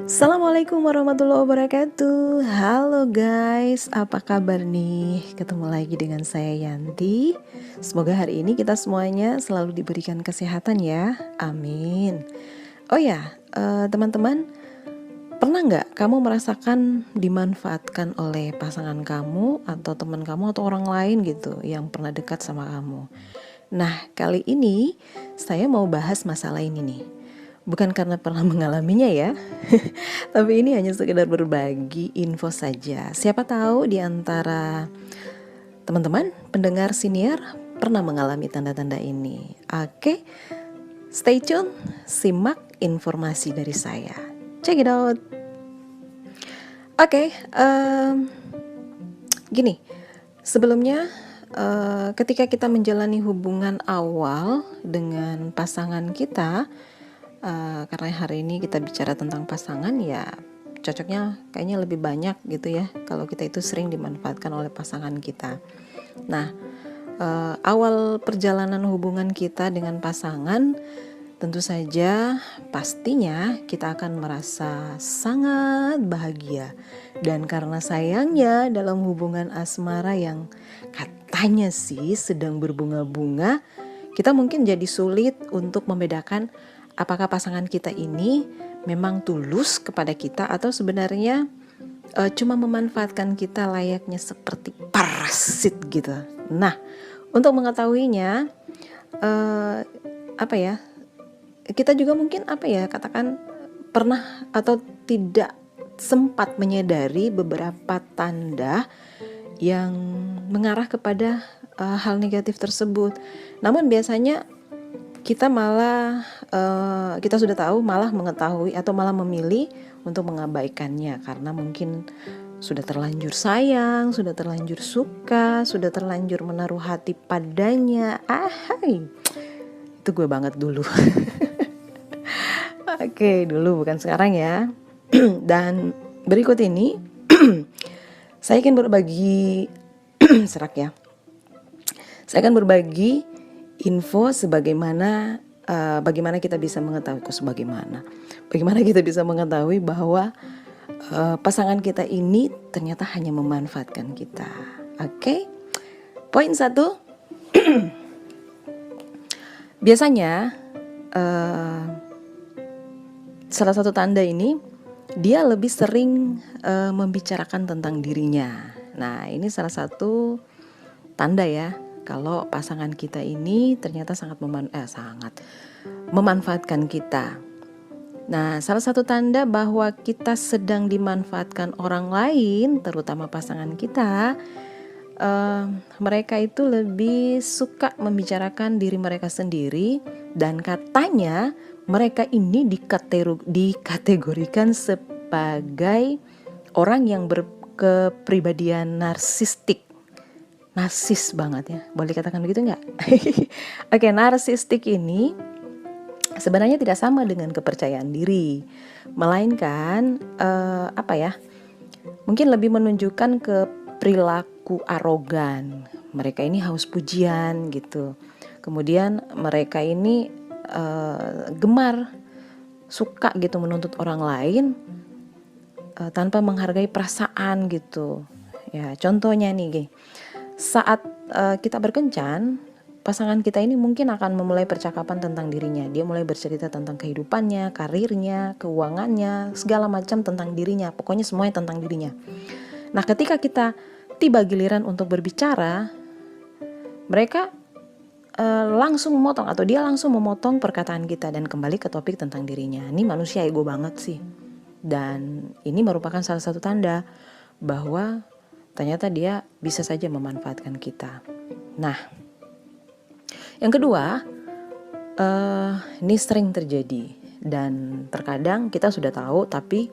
Assalamualaikum warahmatullahi wabarakatuh. Halo guys, apa kabar nih? Ketemu lagi dengan saya Yanti. Semoga hari ini kita semuanya selalu diberikan kesehatan ya. Amin. Oh ya, teman-teman, pernah nggak kamu merasakan dimanfaatkan oleh pasangan kamu atau teman kamu atau orang lain gitu yang pernah dekat sama kamu? Nah, kali ini saya mau bahas masalah ini nih. Bukan karena pernah mengalaminya ya, tapi ini hanya sekedar berbagi info saja. Siapa tahu di antara teman-teman pendengar senior pernah mengalami tanda-tanda ini. Oke, stay tune, simak informasi dari saya. Check it out. Oke, gini, sebelumnya ketika kita menjalani hubungan awal dengan pasangan kita, karena hari ini kita bicara tentang pasangan, ya cocoknya kayaknya lebih banyak gitu ya kalau kita itu sering dimanfaatkan oleh pasangan kita. Nah, awal perjalanan hubungan kita dengan pasangan, tentu saja pastinya kita akan merasa sangat bahagia. Dan karena sayangnya dalam hubungan asmara yang katanya sih sedang berbunga-bunga, kita mungkin jadi sulit untuk membedakan apakah pasangan kita ini memang tulus kepada kita atau sebenarnya cuma memanfaatkan kita layaknya seperti parasit gitu. Nah, untuk mengetahuinya, kita juga mungkin katakan pernah atau tidak sempat menyadari beberapa tanda yang mengarah kepada hal negatif tersebut. Namun biasanya kita malah kita sudah tahu, malah mengetahui atau malah memilih untuk mengabaikannya karena mungkin sudah terlanjur sayang, sudah terlanjur suka, sudah terlanjur menaruh hati padanya. Itu gue banget dulu. Oke, dulu bukan sekarang ya. Dan berikut ini saya akan berbagi serak ya. Saya akan berbagi info sebagaimana bagaimana kita bisa mengetahui bagaimana kita bisa mengetahui bahwa pasangan kita ini ternyata hanya memanfaatkan kita. Oke? Poin 1. Biasanya salah satu tanda ini, dia lebih sering membicarakan tentang dirinya. Nah, ini salah satu tanda ya kalau pasangan kita ini ternyata sangat memanfaatkan kita. Nah, salah satu tanda bahwa kita sedang dimanfaatkan orang lain, terutama pasangan kita, mereka itu lebih suka membicarakan diri mereka sendiri, dan katanya mereka ini dikategorikan sebagai orang yang berkepribadian narsistik. Narsis banget ya, boleh katakan begitu nggak? Oke, narsistik ini sebenarnya tidak sama dengan kepercayaan diri, melainkan mungkin lebih menunjukkan ke perilaku arogan. Mereka ini haus pujian gitu. Kemudian mereka ini gemar, suka gitu menuntut orang lain tanpa menghargai perasaan gitu. Ya, contohnya nih, saat kita berkencan, pasangan kita ini mungkin akan memulai percakapan tentang dirinya. Dia mulai bercerita tentang kehidupannya, karirnya, keuangannya, segala macam tentang dirinya. Pokoknya semuanya tentang dirinya. Nah, ketika kita tiba giliran untuk berbicara, mereka langsung memotong atau dia langsung memotong perkataan kita dan kembali ke topik tentang dirinya. Ini manusia ego banget sih. Dan ini merupakan salah satu tanda bahwa ternyata dia bisa saja memanfaatkan kita. Nah, yang kedua, ini sering terjadi dan terkadang kita sudah tahu tapi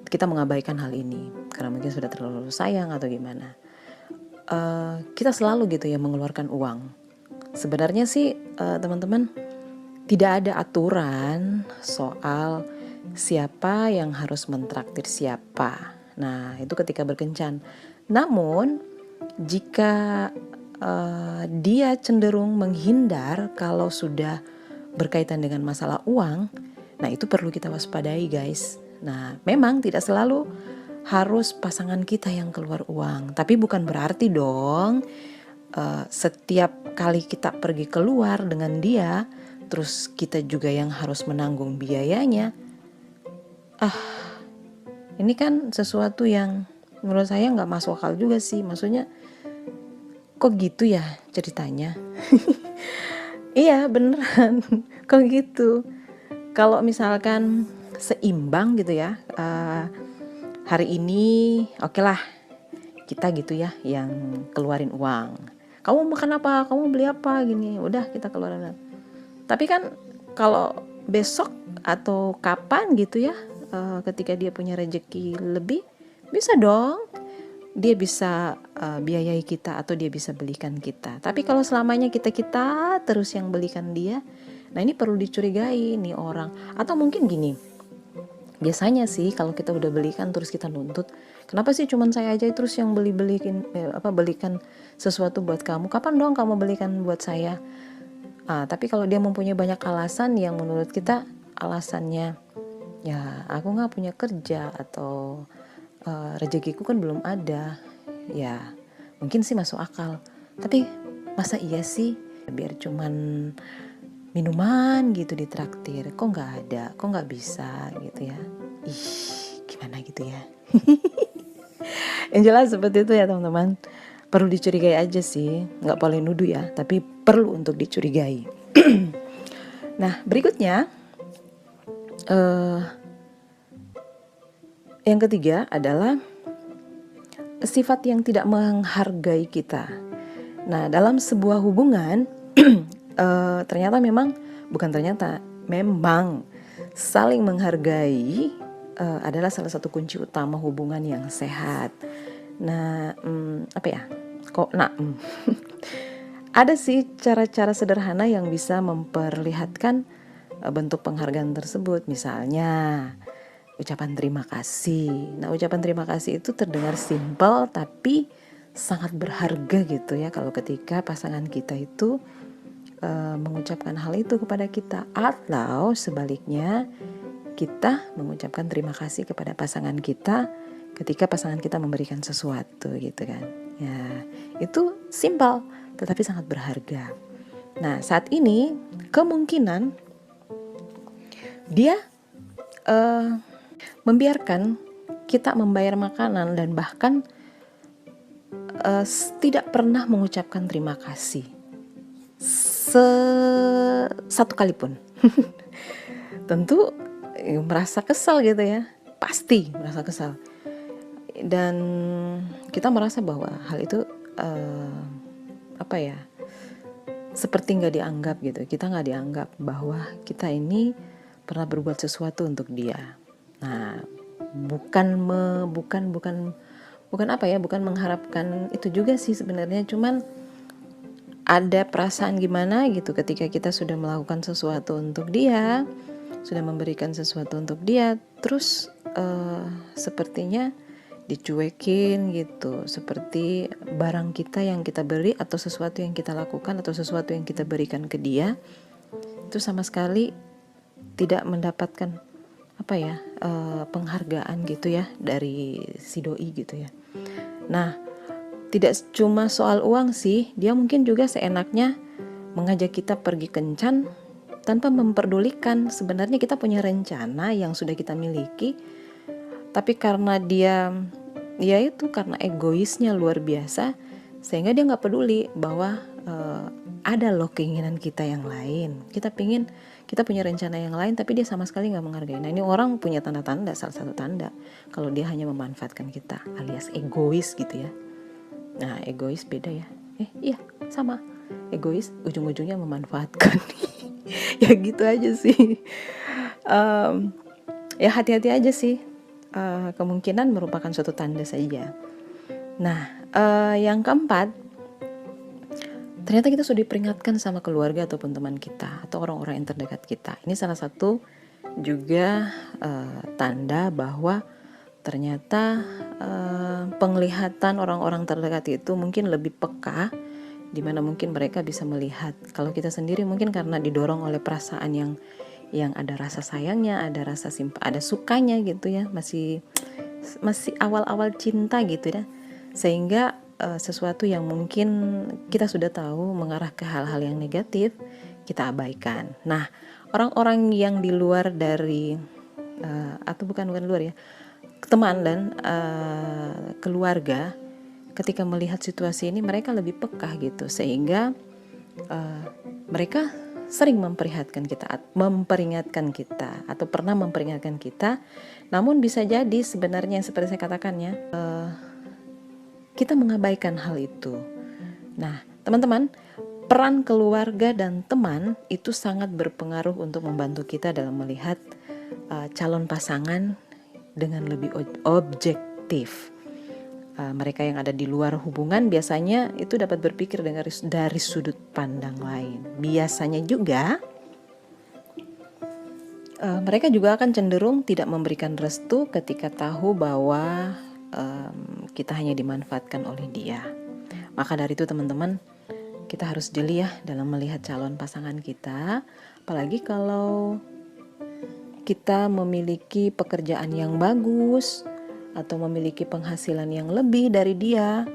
kita mengabaikan hal ini karena mungkin sudah terlalu sayang atau gimana. Kita selalu gitu ya mengeluarkan uang. Sebenarnya sih teman-teman, tidak ada aturan soal siapa yang harus mentraktir siapa. Nah, itu ketika berkencan. Namun jika dia cenderung menghindar kalau sudah berkaitan dengan masalah uang, nah itu perlu kita waspadai guys. Nah memang tidak selalu harus pasangan kita yang keluar uang, tapi bukan berarti dong setiap kali kita pergi keluar dengan dia, terus kita juga yang harus menanggung biayanya. Ini kan sesuatu yang menurut saya nggak masuk akal juga sih. Maksudnya kok gitu ya ceritanya? Iya beneran, kok gitu. Kalau misalkan seimbang gitu ya, hari ini oke lah kita gitu ya yang keluarin uang. Kamu makan apa? Kamu beli apa? Gini, udah kita keluarin. Tapi kan kalau besok atau kapan gitu ya, ketika dia punya rezeki lebih, bisa dong dia bisa biayai kita atau dia bisa belikan kita. Tapi kalau selamanya kita terus yang belikan dia, nah ini perlu dicurigai nih orang. Atau mungkin gini, biasanya sih kalau kita udah belikan terus kita nuntut, kenapa sih cuman saya aja terus yang belikan sesuatu buat kamu, kapan dong kamu belikan buat saya? Tapi kalau dia mempunyai banyak alasan yang menurut kita alasannya ya aku nggak punya kerja atau rezekiku kan belum ada, ya mungkin sih masuk akal. Tapi masa iya sih biar cuman minuman gitu ditraktir, kok nggak ada, kok nggak bisa gitu ya? Ih, gimana gitu ya? Yang jelas seperti itu ya teman-teman. Perlu dicurigai aja sih, nggak boleh nuduh ya, tapi perlu untuk dicurigai. Nah berikutnya, yang ketiga adalah sifat yang tidak menghargai kita. Nah dalam sebuah hubungan memang saling menghargai adalah salah satu kunci utama hubungan yang sehat. Nah ada sih cara-cara sederhana yang bisa memperlihatkan bentuk penghargaan tersebut. Misalnya ucapan terima kasih. Nah ucapan terima kasih itu terdengar simpel tapi sangat berharga gitu ya, kalau ketika pasangan kita itu mengucapkan hal itu kepada kita, atau sebaliknya kita mengucapkan terima kasih kepada pasangan kita ketika pasangan kita memberikan sesuatu gitu kan. Ya itu simpel tetapi sangat berharga. Nah saat ini kemungkinan dia membiarkan kita membayar makanan dan bahkan tidak pernah mengucapkan terima kasih satu kali pun. Tentu merasa kesal gitu ya, pasti merasa kesal. Dan kita merasa bahwa hal itu seperti nggak dianggap gitu. Kita nggak dianggap bahwa kita ini pernah berbuat sesuatu untuk dia. Nah, bukan mengharapkan itu juga sih sebenarnya, cuman ada perasaan gimana gitu ketika kita sudah melakukan sesuatu untuk dia, sudah memberikan sesuatu untuk dia, terus sepertinya dicuekin gitu, seperti barang kita yang kita beri atau sesuatu yang kita lakukan atau sesuatu yang kita berikan ke dia itu sama sekali tidak mendapatkan penghargaan gitu ya dari si doi gitu ya. Nah tidak cuma soal uang sih, dia mungkin juga seenaknya mengajak kita pergi kencan tanpa memperdulikan sebenarnya kita punya rencana yang sudah kita miliki, tapi karena dia karena egoisnya luar biasa sehingga dia nggak peduli bahwa ada loh keinginan kita yang lain. Kita punya rencana yang lain tapi dia sama sekali nggak menghargai. Nah ini orang punya tanda-tanda, salah satu tanda kalau dia hanya memanfaatkan kita alias egois gitu ya. Nah egois beda ya. Iya sama, egois ujung-ujungnya memanfaatkan. Ya gitu aja sih. Ya hati-hati aja sih. Kemungkinan merupakan suatu tanda saja. Nah yang keempat, ternyata kita sudah diperingatkan sama keluarga ataupun teman kita atau orang-orang yang terdekat kita. Ini salah satu juga tanda bahwa ternyata penglihatan orang-orang terdekat itu mungkin lebih peka dimana mungkin mereka bisa melihat. Kalau kita sendiri mungkin karena didorong oleh perasaan yang ada rasa sayangnya, ada rasa ada sukanya gitu ya, masih awal-awal cinta gitu ya, sehingga sesuatu yang mungkin kita sudah tahu mengarah ke hal-hal yang negatif kita abaikan. Nah, orang-orang yang di luar dari atau bukan luar ya, teman dan keluarga, ketika melihat situasi ini mereka lebih peka gitu, sehingga mereka sering memperingatkan kita atau pernah memperingatkan kita. Namun bisa jadi sebenarnya seperti saya katakannya, kita mengabaikan hal itu. Nah, teman-teman, peran keluarga dan teman itu sangat berpengaruh untuk membantu kita dalam melihat calon pasangan dengan lebih objektif. Mereka yang ada di luar hubungan biasanya itu dapat berpikir dari sudut pandang lain. Biasanya juga mereka juga akan cenderung tidak memberikan restu ketika tahu bahwa kita hanya dimanfaatkan oleh dia. Maka dari itu teman-teman, kita harus jeli ya dalam melihat calon pasangan kita, apalagi kalau kita memiliki pekerjaan yang bagus atau memiliki penghasilan yang lebih dari dia.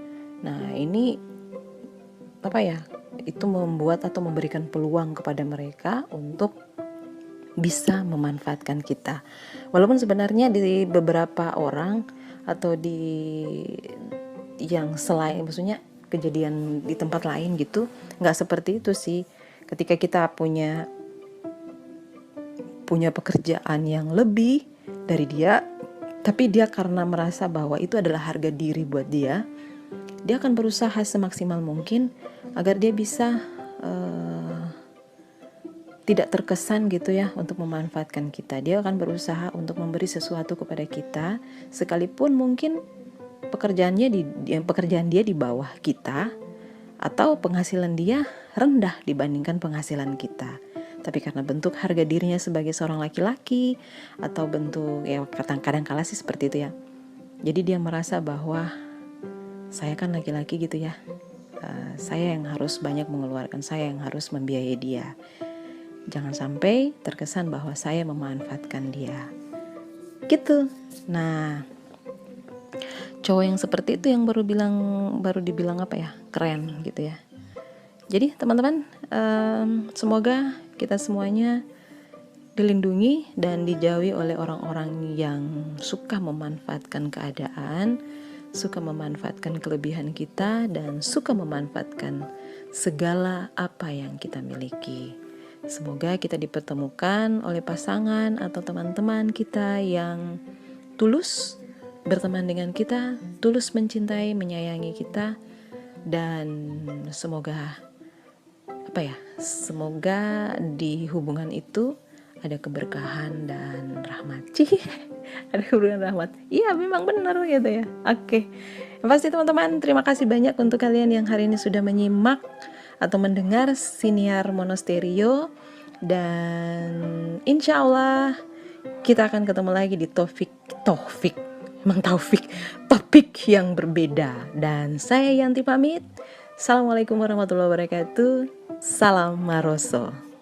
Nah, ini itu membuat atau memberikan peluang kepada mereka untuk bisa memanfaatkan kita. Walaupun sebenarnya di beberapa orang atau di yang selain, maksudnya kejadian di tempat lain gitu, nggak seperti itu sih. Ketika kita punya pekerjaan yang lebih dari dia, tapi dia karena merasa bahwa itu adalah harga diri buat dia akan berusaha semaksimal mungkin agar dia bisa tidak terkesan gitu ya untuk memanfaatkan kita. Dia akan berusaha untuk memberi sesuatu kepada kita, sekalipun mungkin pekerjaan dia di bawah kita atau penghasilan dia rendah dibandingkan penghasilan kita. Tapi karena bentuk harga dirinya sebagai seorang laki-laki atau bentuk ya kadang-kadang kala sih seperti itu ya. Jadi dia merasa bahwa saya kan laki-laki gitu ya. Saya yang harus banyak mengeluarkan, saya yang harus membiayai dia. Jangan sampai terkesan bahwa saya memanfaatkan dia. Gitu. Nah, cowok yang seperti itu yang baru dibilang keren gitu ya. Jadi teman-teman, semoga kita semuanya dilindungi dan dijauhi oleh orang-orang yang suka memanfaatkan keadaan, suka memanfaatkan kelebihan kita, dan suka memanfaatkan segala apa yang kita miliki. Semoga kita dipertemukan oleh pasangan atau teman-teman kita yang tulus berteman dengan kita, tulus mencintai, menyayangi kita, dan semoga di hubungan itu ada keberkahan dan rahmat. Ada keberkahan rahmat. Iya, memang benar gitu ya. Oke. Yang pasti teman-teman, terima kasih banyak untuk kalian yang hari ini sudah menyimak atau mendengar Siniar Monostereo, dan insya Allah kita akan ketemu lagi di topik yang berbeda. Dan saya Yanti pamit. Assalamualaikum warahmatullahi wabarakatuh. Salam Maroso.